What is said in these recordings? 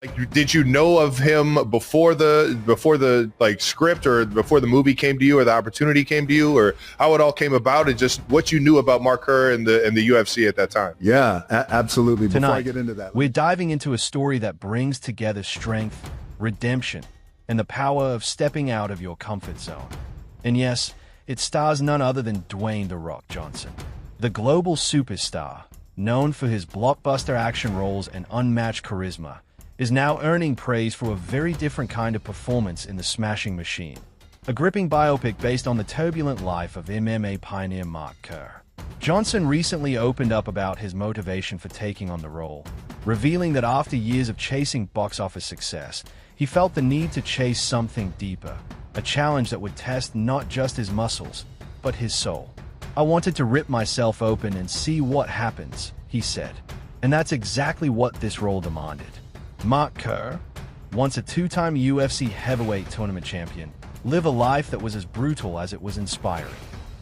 Like, did you know of him before the like script, or before the movie came to you, or the opportunity came to you, or how it all came about, and just what you knew about Mark Kerr and the UFC at that time? Yeah, absolutely. Tonight, Before I get into that, we're diving into a story that brings together strength, redemption, and the power of stepping out of your comfort zone. And yes, it stars none other than Dwayne "The Rock" Johnson, the global superstar, known for his blockbuster action roles and unmatched charisma, is now earning praise for a very different kind of performance in The Smashing Machine, a gripping biopic based on the turbulent life of MMA pioneer Mark Kerr. Johnson recently opened up about his motivation for taking on the role, revealing that after years of chasing box office success, he felt the need to chase something deeper, a challenge that would test not just his muscles, but his soul. "I wanted to rip myself open and see what happens," he said. And that's exactly what this role demanded. Mark Kerr, once a two-time UFC heavyweight tournament champion, lived a life that was as brutal as it was inspiring.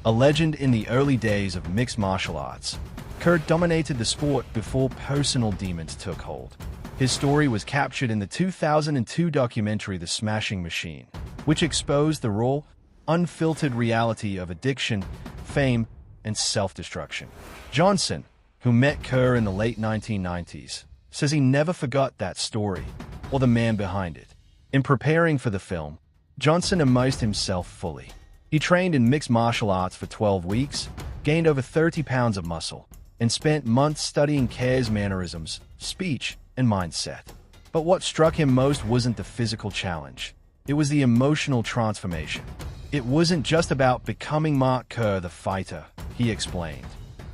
A legend in the early days of mixed martial arts, Kerr dominated the sport before personal demons took hold. His story was captured in the 2002 documentary The Smashing Machine, which exposed the raw, unfiltered reality of addiction, fame, and self-destruction. Johnson, who met Kerr in the late 1990s, says he never forgot that story, or the man behind it. In preparing for the film, Johnson immersed himself fully. He trained in mixed martial arts for 12 weeks, gained over 30 pounds of muscle, and spent months studying Kerr's mannerisms, speech, and mindset. But what struck him most wasn't the physical challenge. It was the emotional transformation. It wasn't just about becoming Mark Kerr the fighter, he explained.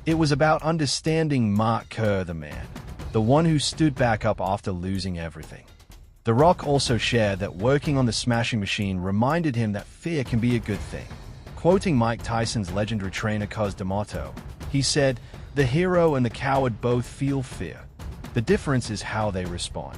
It was about understanding Mark Kerr the man, the one who stood back up after losing everything. The Rock also shared that working on The Smashing Machine reminded him that fear can be a good thing. Quoting Mike Tyson's legendary trainer Cus D'Amato, he said, "The hero and the coward both feel fear. The difference is how they respond."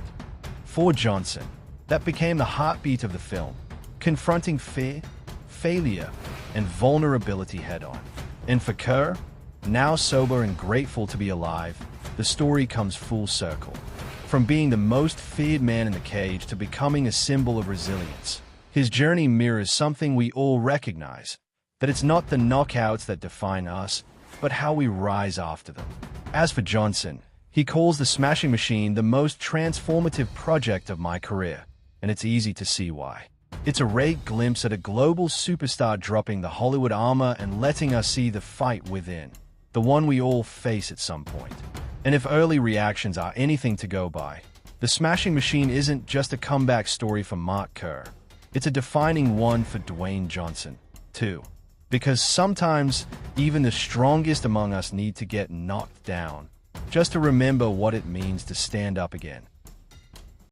For Johnson, that became the heartbeat of the film, confronting fear, failure, and vulnerability head-on. And for Kerr, now sober and grateful to be alive, the story comes full circle. From being the most feared man in the cage to becoming a symbol of resilience, his journey mirrors something we all recognize, that it's not the knockouts that define us, but how we rise after them. As for Johnson, he calls The Smashing Machine the most transformative project of my career, and it's easy to see why. It's a rare glimpse at a global superstar dropping the Hollywood armor and letting us see the fight within, the one we all face at some point. And if early reactions are anything to go by, The Smashing Machine isn't just a comeback story for Mark Kerr. It's a defining one for Dwayne Johnson, too. Because sometimes, even the strongest among us need to get knocked down, just to remember what it means to stand up again.